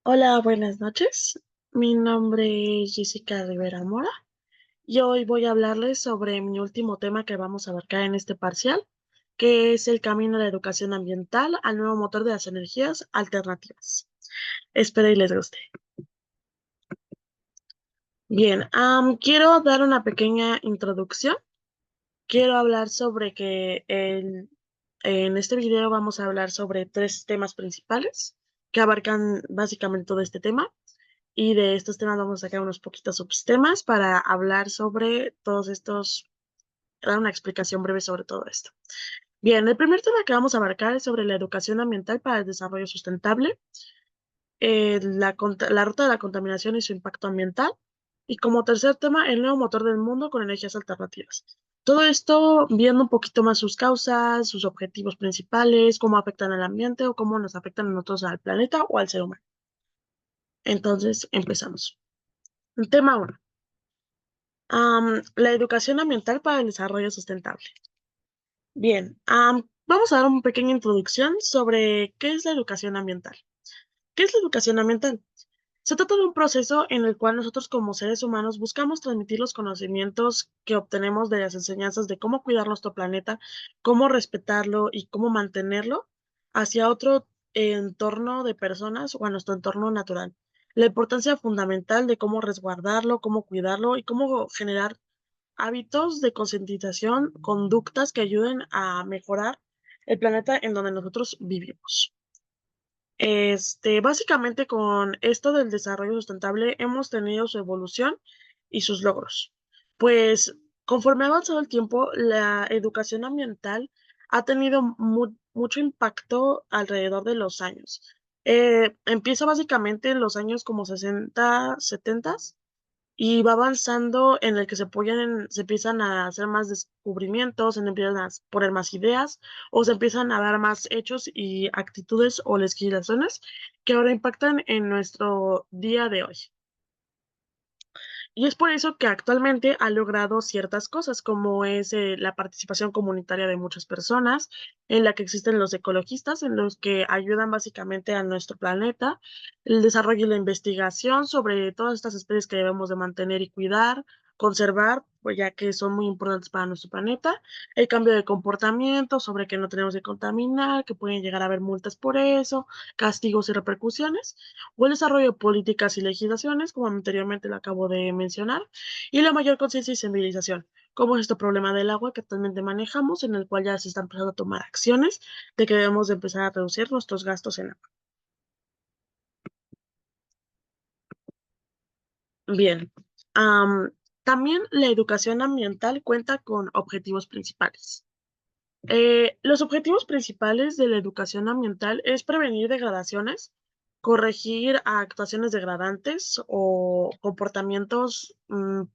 Hola, buenas noches. Mi nombre es Jessica Rivera Mora y hoy voy a hablarles sobre mi último tema que vamos a abarcar en este parcial, que es el camino de la educación ambiental al nuevo motor de las energías alternativas. Espero y les guste. Bien, quiero dar una pequeña introducción. Quiero hablar sobre en este video vamos a hablar sobre tres temas principales que abarcan básicamente todo este tema. Y de estos temas vamos a sacar unos poquitos subtemas para hablar sobre todos estos, dar una explicación breve sobre todo esto. Bien, el primer tema que vamos a abarcar es sobre la educación ambiental para el desarrollo sustentable, la ruta de la contaminación y su impacto ambiental. Y como tercer tema, el nuevo motor del mundo con energías alternativas. Todo esto viendo un poquito más sus causas, sus objetivos principales, cómo afectan al ambiente o cómo nos afectan a nosotros al planeta o al ser humano. Entonces, empezamos. Tema 1. La educación ambiental para el desarrollo sustentable. Bien, vamos a dar una pequeña introducción sobre qué es la educación ambiental. ¿Qué es la educación ambiental? Se trata de un proceso en el cual nosotros como seres humanos buscamos transmitir los conocimientos que obtenemos de las enseñanzas de cómo cuidar nuestro planeta, cómo respetarlo y cómo mantenerlo hacia otro entorno de personas o a nuestro entorno natural. La importancia fundamental de cómo resguardarlo, cómo cuidarlo y cómo generar hábitos de concientización, conductas que ayuden a mejorar el planeta en donde nosotros vivimos. Básicamente con esto del desarrollo sustentable hemos tenido su evolución y sus logros. Pues conforme ha avanzado el tiempo, la educación ambiental ha tenido mucho impacto alrededor de los años. Empieza básicamente en los años como 60, 70 y va avanzando en el que se empiezan a hacer más descubrimientos, se empiezan a poner más ideas o se empiezan a dar más hechos y actitudes o legislaciones que ahora impactan en nuestro día de hoy. Y es por eso que actualmente ha logrado ciertas cosas, como es la participación comunitaria de muchas personas, en la que existen los ecologistas, en los que ayudan básicamente a nuestro planeta, el desarrollo y la investigación sobre todas estas especies que debemos de mantener y cuidar, conservar, pues ya que son muy importantes para nuestro planeta, el cambio de comportamiento sobre que no tenemos que contaminar, que pueden llegar a haber multas por eso, castigos y repercusiones o el desarrollo de políticas y legislaciones, como anteriormente lo acabo de mencionar, y la mayor conciencia y sensibilización, como es este problema del agua que actualmente manejamos, en el cual ya se están empezando a tomar acciones de que debemos de empezar a reducir nuestros gastos en agua. Bien, también la educación ambiental cuenta con objetivos principales. Los objetivos principales de la educación ambiental es prevenir degradaciones, corregir actuaciones degradantes o comportamientos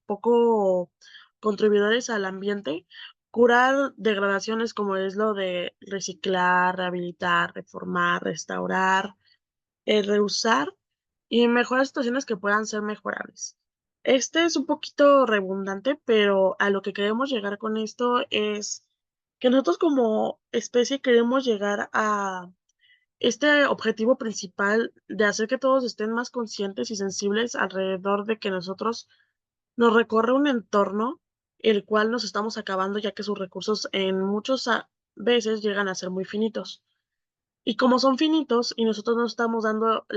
poco contribuidores al ambiente, curar degradaciones como es lo de reciclar, rehabilitar, reformar, restaurar, reusar y mejorar situaciones que puedan ser mejorables. Este es un poquito redundante, pero a lo que queremos llegar con esto es que nosotros como especie queremos llegar a este objetivo principal de hacer que todos estén más conscientes y sensibles alrededor de que nosotros nos recorre un entorno el cual nos estamos acabando, ya que sus recursos en muchas veces llegan a ser muy finitos. Y como son finitos y nosotros no estamos dando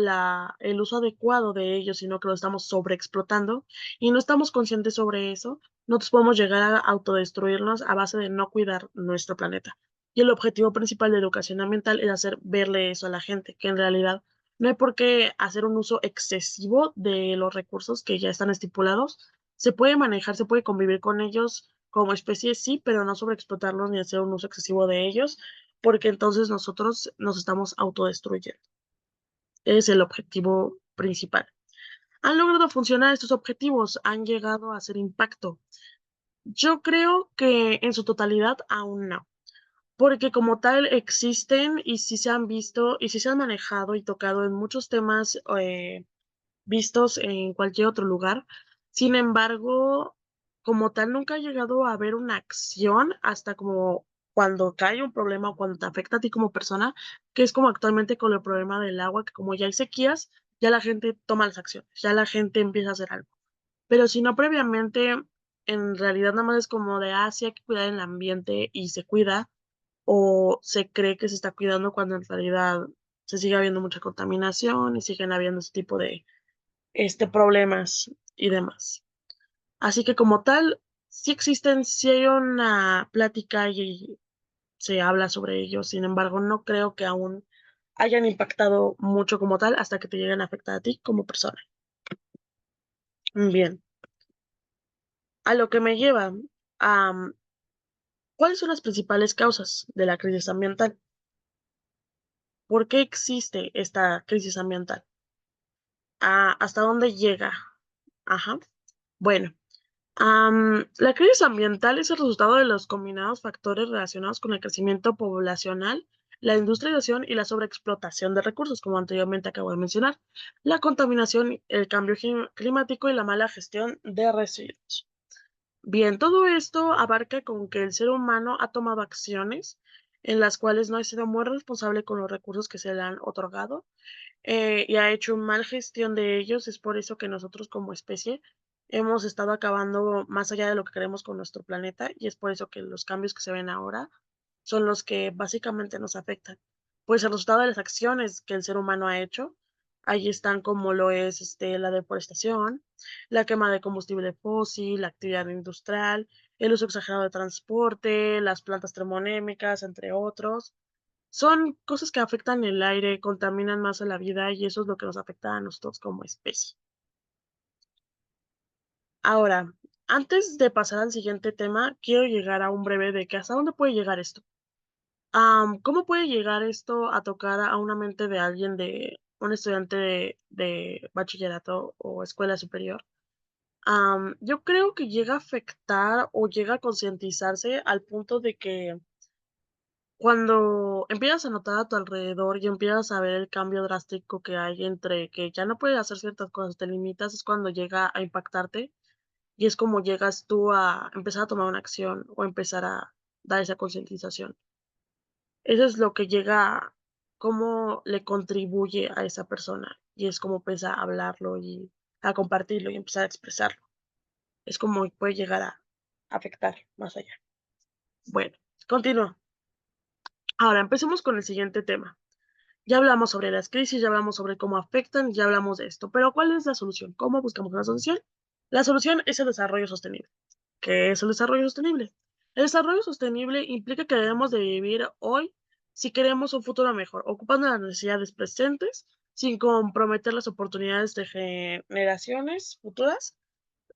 el uso adecuado de ellos, sino que lo estamos sobreexplotando y no estamos conscientes sobre eso, nosotros podemos llegar a autodestruirnos a base de no cuidar nuestro planeta. Y el objetivo principal de educación ambiental es hacer verle eso a la gente, que en realidad no hay por qué hacer un uso excesivo de los recursos que ya están estipulados. Se puede manejar, se puede convivir con ellos como especie, sí, pero no sobreexplotarlos ni hacer un uso excesivo de ellos porque entonces nosotros nos estamos autodestruyendo. Es el objetivo principal. ¿Han logrado funcionar estos objetivos? ¿Han llegado a hacer impacto? Yo creo que en su totalidad aún no, porque como tal existen y sí se han visto y sí se han manejado y tocado en muchos temas vistos en cualquier otro lugar. Sin embargo, como tal, nunca ha llegado a haber una acción hasta como cuando cae un problema o cuando te afecta a ti como persona, que es como actualmente con el problema del agua, que como ya hay sequías, ya la gente toma las acciones, ya la gente empieza a hacer algo. Pero si no previamente, en realidad nada más es como de, sí hay que cuidar el ambiente y se cuida, o se cree que se está cuidando cuando en realidad se sigue habiendo mucha contaminación y siguen habiendo ese tipo de, problemas y demás. Así que como tal, sí existen, sí hay una plática y se habla sobre ello, sin embargo, no creo que aún hayan impactado mucho como tal hasta que te lleguen a afectar a ti como persona. Bien, a lo que me lleva a ¿cuáles son las principales causas de la crisis ambiental? ¿Por qué existe esta crisis ambiental? ¿Hasta dónde llega? Ajá. Bueno, la crisis ambiental es el resultado de los combinados factores relacionados con el crecimiento poblacional, la industrialización y la sobreexplotación de recursos, como anteriormente acabo de mencionar, la contaminación, el cambio climático y la mala gestión de residuos. Bien, todo esto abarca con que el ser humano ha tomado acciones en las cuales no ha sido muy responsable con los recursos que se le han otorgado y ha hecho mal gestión de ellos. Es por eso que nosotros como especie hemos estado acabando más allá de lo que queremos con nuestro planeta y es por eso que los cambios que se ven ahora son los que básicamente nos afectan. Pues el resultado de las acciones que el ser humano ha hecho, ahí están como lo es la deforestación, la quema de combustible fósil, la actividad industrial, el uso exagerado de transporte, las plantas termonémicas, entre otros. Son cosas que afectan el aire, contaminan más a la vida y eso es lo que nos afecta a nosotros como especie. Ahora, antes de pasar al siguiente tema, quiero llegar a un breve de que hasta dónde puede llegar esto. ¿Cómo puede llegar esto a tocar a una mente de alguien, de un estudiante de bachillerato o escuela superior? Yo creo que llega a afectar o llega a concientizarse al punto de que cuando empiezas a notar a tu alrededor y empiezas a ver el cambio drástico que hay entre que ya no puedes hacer ciertas cosas, te limitas, es cuando llega a impactarte y es como llegas tú a empezar a tomar una acción o empezar a dar esa concientización. Eso es lo que llega, cómo le contribuye a esa persona y es como empieza a hablarlo y a compartirlo y empezar a expresarlo. Es como puede llegar a afectar más allá. Bueno, continúo. Ahora empecemos con el siguiente tema. Ya hablamos sobre las crisis, ya hablamos sobre cómo afectan, ya hablamos de esto, pero ¿cuál es la solución? ¿Cómo buscamos una solución? La solución es el desarrollo sostenible. ¿Qué es el desarrollo sostenible? El desarrollo sostenible implica que debemos de vivir hoy si queremos un futuro mejor, ocupando las necesidades presentes sin comprometer las oportunidades de generaciones futuras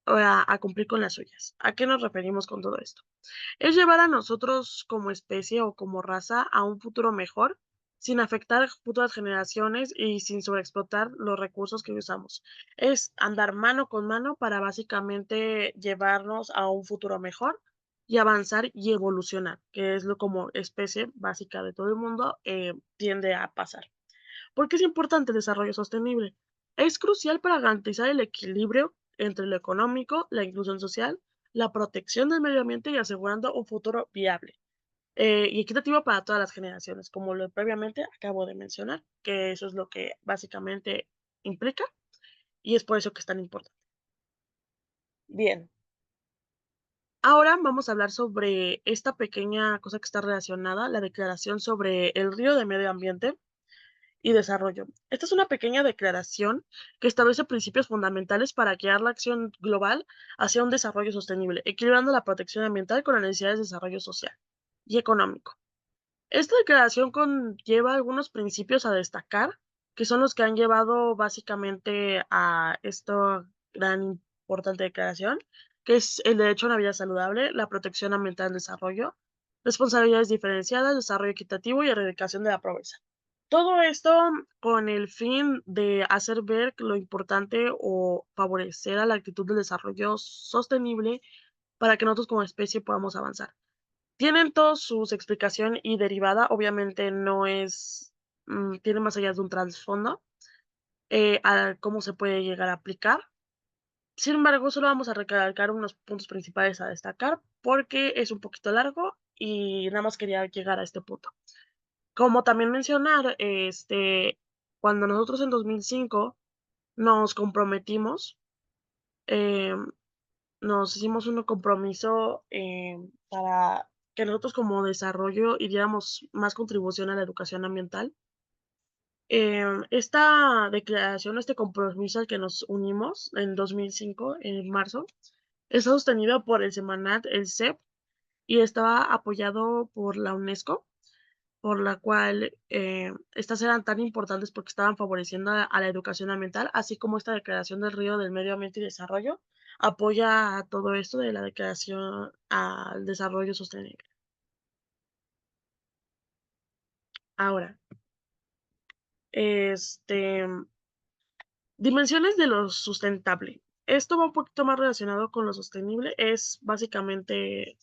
o a cumplir con las suyas. ¿A qué nos referimos con todo esto? Es llevar a nosotros como especie o como raza a un futuro mejor, sin afectar a futuras generaciones y sin sobreexplotar los recursos que usamos. Es andar mano con mano para básicamente llevarnos a un futuro mejor y avanzar y evolucionar, que es lo como especie básica de todo el mundo tiende a pasar. ¿Por qué es importante el desarrollo sostenible? Es crucial para garantizar el equilibrio entre lo económico, la inclusión social, la protección del medio ambiente y asegurando un futuro viable y equitativo para todas las generaciones, como lo previamente acabo de mencionar, que eso es lo que básicamente implica y es por eso que es tan importante. Bien, ahora vamos a hablar sobre esta pequeña cosa que está relacionada, la declaración sobre el río de medio ambiente y desarrollo. Esta es una pequeña declaración que establece principios fundamentales para guiar la acción global hacia un desarrollo sostenible, equilibrando la protección ambiental con las necesidades de desarrollo social y económico. Esta declaración conlleva algunos principios a destacar, que son los que han llevado básicamente a esta gran importante declaración, que es el derecho a una vida saludable, la protección ambiental del desarrollo, responsabilidades diferenciadas, desarrollo equitativo y erradicación de la pobreza. Todo esto con el fin de hacer ver lo importante o favorecer a la actitud del desarrollo sostenible para que nosotros como especie podamos avanzar. Tienen todos sus explicación y derivada, obviamente no es, tiene más allá de un trasfondo, a cómo se puede llegar a aplicar. Sin embargo, solo vamos a recalcar unos puntos principales a destacar porque es un poquito largo y nada más quería llegar a este punto. Como también mencionar, cuando nosotros en 2005 nos comprometimos, em, nos hicimos un compromiso, para que nosotros como desarrollo y diéramos más contribución a la educación ambiental. Esta declaración, este compromiso al que nos unimos en 2005, en marzo, está sostenido por el Semanat, el CEP, y estaba apoyado por la UNESCO, por la cual, estas eran tan importantes porque estaban favoreciendo a la educación ambiental, así como esta declaración del Río del Medio Ambiente y Desarrollo apoya a todo esto de la declaración al desarrollo sostenible. Ahora, este, dimensiones de lo sustentable. Esto va un poquito más relacionado con lo sostenible, es básicamente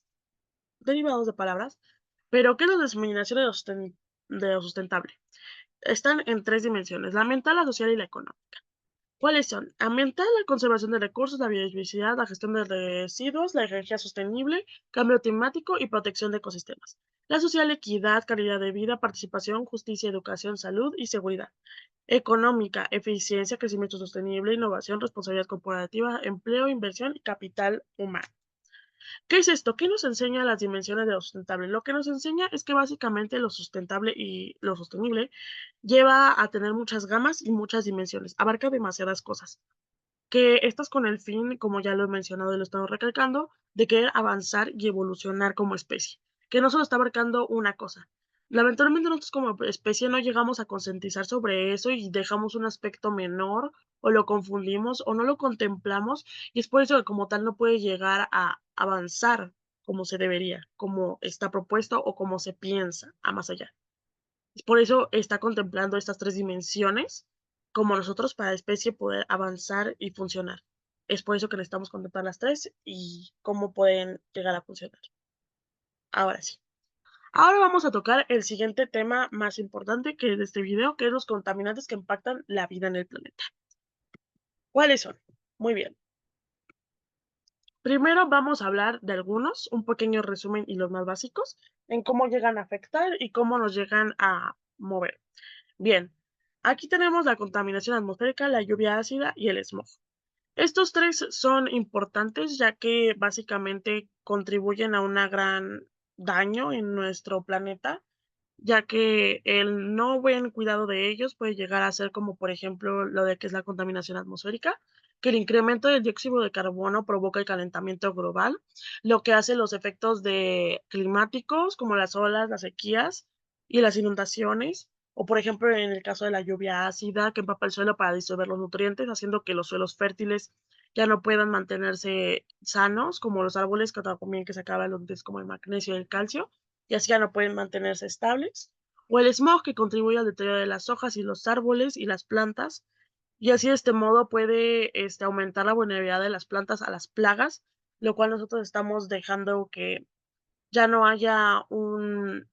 derivados de palabras, pero ¿qué es la discriminación de lo sustentable? Están en 3 dimensiones, la ambiental, la social y la económica. ¿Cuáles son? Ambiental, la conservación de recursos, la biodiversidad, la gestión de residuos, la energía sostenible, cambio climático y protección de ecosistemas. La social, equidad, calidad de vida, participación, justicia, educación, salud y seguridad. Económica, eficiencia, crecimiento sostenible, innovación, responsabilidad corporativa, empleo, inversión y capital humano. ¿Qué es esto? ¿Qué nos enseña las dimensiones de lo sustentable? Lo que nos enseña es que básicamente lo sustentable y lo sostenible lleva a tener muchas gamas y muchas dimensiones, abarca demasiadas cosas, que estas con el fin, como ya lo he mencionado y lo he estado recalcando, de querer avanzar y evolucionar como especie, que no solo está abarcando una cosa. Lamentablemente nosotros como especie no llegamos a concientizar sobre eso y dejamos un aspecto menor o lo confundimos o no lo contemplamos y es por eso que como tal no puede llegar a avanzar como se debería, como está propuesto o como se piensa a más allá. Es por eso está contemplando estas 3 dimensiones, como nosotros para la especie poder avanzar y funcionar. Es por eso que necesitamos contemplar las 3 y cómo pueden llegar a funcionar. Ahora sí. Ahora vamos a tocar el siguiente tema más importante que es de este video, que es los contaminantes que impactan la vida en el planeta. ¿Cuáles son? Muy bien. Primero vamos a hablar de algunos, un pequeño resumen y los más básicos, en cómo llegan a afectar y cómo nos llegan a mover. Bien, aquí tenemos la contaminación atmosférica, la lluvia ácida y el smog. Estos 3 son importantes, ya que básicamente contribuyen a una gran daño en nuestro planeta, ya que el no buen cuidado de ellos puede llegar a ser como, por ejemplo, lo de que es la contaminación atmosférica, que el incremento del dióxido de carbono provoca el calentamiento global, lo que hace los efectos de climáticos, como las olas, las sequías y las inundaciones, o por ejemplo, en el caso de la lluvia ácida, que empapa el suelo para disolver los nutrientes, haciendo que los suelos fértiles ya no puedan mantenerse sanos, como los árboles que también que se acaban los nutrientes como el magnesio y el calcio, y así ya no pueden mantenerse estables, o el smog que contribuye al deterioro de las hojas y los árboles y las plantas, y así de este modo puede aumentar la vulnerabilidad de las plantas a las plagas, lo cual nosotros estamos dejando que ya no haya un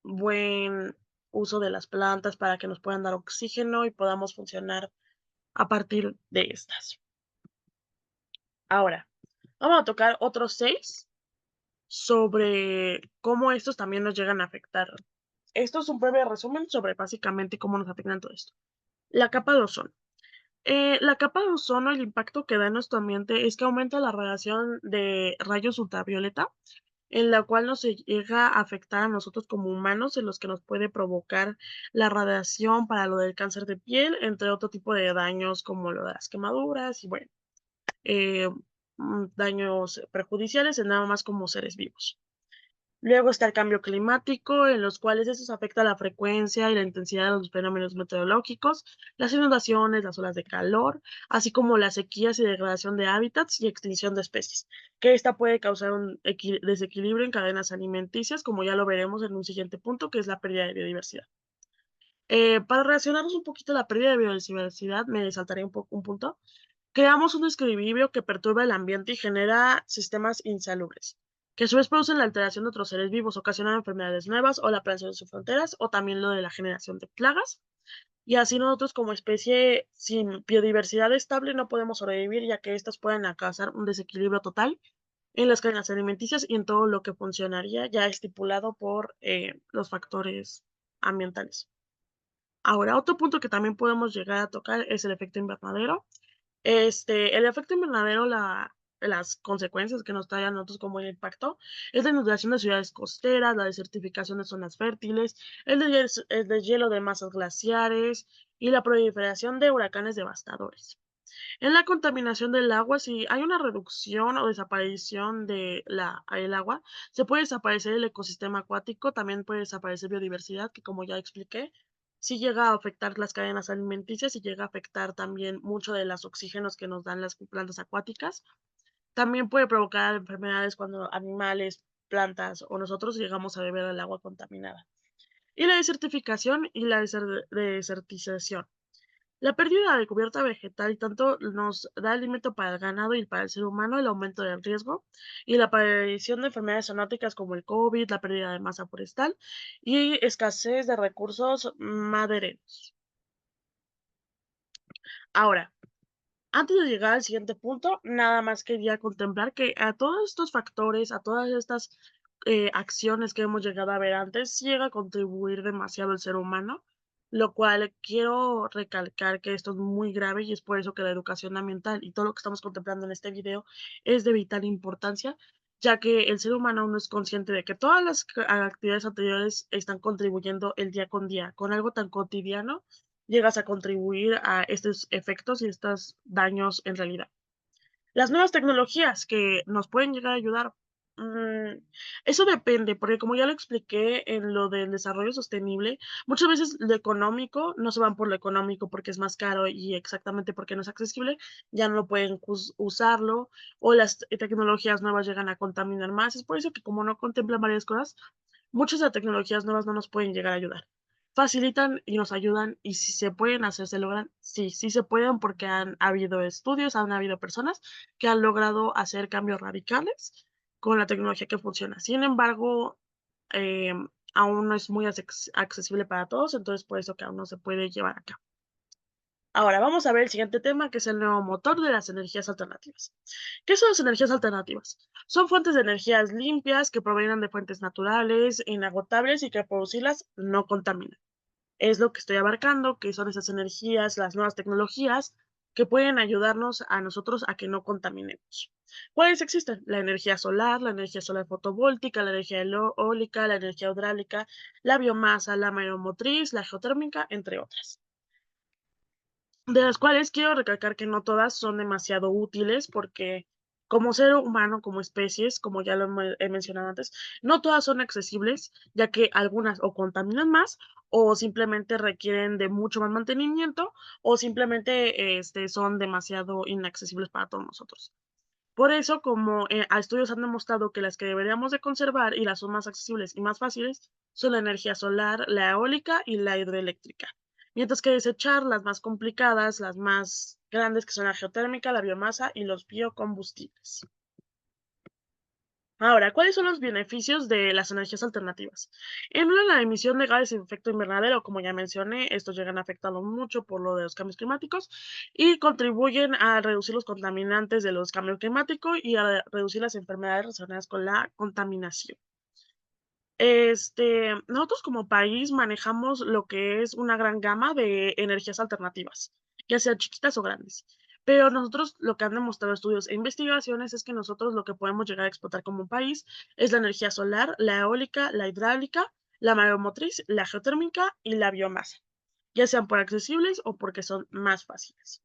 buen uso de las plantas para que nos puedan dar oxígeno y podamos funcionar a partir de estas. Ahora, vamos a tocar otros 6 sobre cómo estos también nos llegan a afectar. Esto es un breve resumen sobre básicamente cómo nos afectan todo esto. La capa de ozono. La capa de ozono, el impacto que da en nuestro ambiente es que aumenta la radiación de rayos ultravioleta, en la cual nos llega a afectar a nosotros como humanos, en los que nos puede provocar la radiación para lo del cáncer de piel, entre otro tipo de daños como lo de las quemaduras y bueno, eh, daños perjudiciales en nada más como seres vivos. Luego está el cambio climático, en los cuales eso afecta la frecuencia y la intensidad de los fenómenos meteorológicos, las inundaciones, las olas de calor, así como las sequías y degradación de hábitats y extinción de especies, que esta puede causar un desequilibrio en cadenas alimenticias, como ya lo veremos en un siguiente punto, que es la pérdida de biodiversidad. Para relacionarnos un poquito a la pérdida de biodiversidad, me saltaré un punto. Creamos un desequilibrio que perturba el ambiente y genera sistemas insalubres, que a su vez producen la alteración de otros seres vivos, ocasionando enfermedades nuevas o la expansión de sus fronteras, o también lo de la generación de plagas. Y así nosotros como especie sin biodiversidad estable no podemos sobrevivir, ya que estas pueden causar un desequilibrio total en las cadenas alimenticias y en todo lo que funcionaría ya estipulado por los factores ambientales. Ahora, otro punto que también podemos llegar a tocar es el efecto invernadero. El efecto invernadero, las consecuencias que nos trae a nosotros como el impacto, es la inundación de ciudades costeras, la desertificación de zonas fértiles, el deshielo de masas glaciares y la proliferación de huracanes devastadores. En la contaminación del agua, si hay una reducción o desaparición de el agua, se puede desaparecer el ecosistema acuático, también puede desaparecer biodiversidad, que como ya expliqué, sí llega a afectar las cadenas alimenticias y llega a afectar también mucho de los oxígenos que nos dan las plantas acuáticas. También puede provocar enfermedades cuando animales, plantas o nosotros llegamos a beber el agua contaminada. Y la desertificación y la desertización. La pérdida de cubierta vegetal y tanto nos da alimento para el ganado y para el ser humano, el aumento del riesgo y la aparición de enfermedades zoonóticas como el COVID, la pérdida de masa forestal y escasez de recursos madereros. Ahora, antes de llegar al siguiente punto, nada más quería contemplar que a todos estos factores, a todas estas acciones que hemos llegado a ver antes, sí llega a contribuir demasiado el ser humano, lo cual quiero recalcar que esto es muy grave y es por eso que la educación ambiental y todo lo que estamos contemplando en este video es de vital importancia, ya que el ser humano no es consciente de que todas las actividades anteriores están contribuyendo el día con día, con algo tan cotidiano llegas a contribuir a estos efectos y estos daños en realidad. Las nuevas tecnologías que nos pueden llegar a ayudar, mm, eso depende, porque como ya lo expliqué en lo del desarrollo sostenible, muchas veces lo económico no se van por lo económico porque es más caro y exactamente porque no es accesible, ya no lo pueden usarlo, o las tecnologías nuevas llegan a contaminar más. Es por eso que como no contemplan varias cosas, muchas de las tecnologías nuevas no nos pueden llegar a ayudar. Facilitan y nos ayudan, y si se pueden hacer, se logran, sí, sí se pueden, porque han habido estudios, han habido personas que han logrado hacer cambios radicales con la tecnología que funciona. Sin embargo, aún no es muy accesible para todos, entonces por eso que aún no se puede llevar a cabo. Ahora vamos a ver el siguiente tema, que es el nuevo motor de las energías alternativas. ¿Qué son las energías alternativas? Son fuentes de energías limpias que provienen de fuentes naturales, inagotables y que al producirlas no contaminan. Es lo que estoy abarcando, que son esas energías, las nuevas tecnologías que pueden ayudarnos a nosotros a que no contaminemos. ¿Cuáles existen? La energía solar fotovoltaica, la energía eólica, la energía hidráulica, la biomasa, la mareomotriz, la geotérmica, entre otras, de las cuales quiero recalcar que no todas son demasiado útiles porque como ser humano, como especies, como ya lo he mencionado antes, no todas son accesibles, ya que algunas o contaminan más o simplemente requieren de mucho más mantenimiento o simplemente son demasiado inaccesibles para todos nosotros. Por eso, como a estudios han demostrado que las que deberíamos de conservar y las son más accesibles y más fáciles son la energía solar, la eólica y la hidroeléctrica, mientras que desechar las más complicadas, las más grandes, que son la geotérmica, la biomasa y los biocombustibles. Ahora, ¿cuáles son los beneficios de las energías alternativas? En la emisión de gases de efecto invernadero, como ya mencioné, estos llegan a afectarlo mucho por lo de los cambios climáticos y contribuyen a reducir los contaminantes de los cambios climáticos y a reducir las enfermedades relacionadas con la contaminación. Nosotros como país manejamos lo que es una gran gama de energías alternativas, ya sean chiquitas o grandes. Pero nosotros lo que han demostrado estudios e investigaciones es que nosotros lo que podemos llegar a explotar como un país es la energía solar, la eólica, la hidráulica, la mareomotriz, la geotérmica y la biomasa, ya sean por accesibles o porque son más fáciles.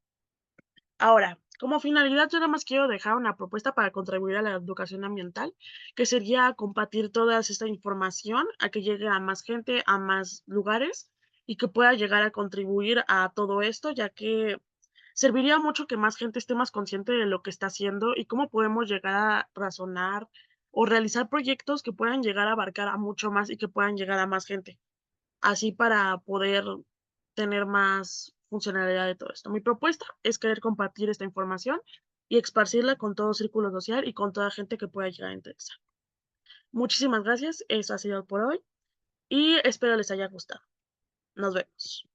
Ahora, como finalidad, yo nada más quiero dejar una propuesta para contribuir a la educación ambiental, que sería compartir toda esta información a que llegue a más gente, a más lugares y que pueda llegar a contribuir a todo esto, ya que serviría mucho que más gente esté más consciente de lo que está haciendo y cómo podemos llegar a razonar o realizar proyectos que puedan llegar a abarcar a mucho más y que puedan llegar a más gente, así para poder tener más funcionalidad de todo esto. Mi propuesta es querer compartir esta información y esparcirla con todo círculo social y con toda gente que pueda llegar a interesar. Muchísimas gracias, eso ha sido por hoy y espero les haya gustado. Nos vemos.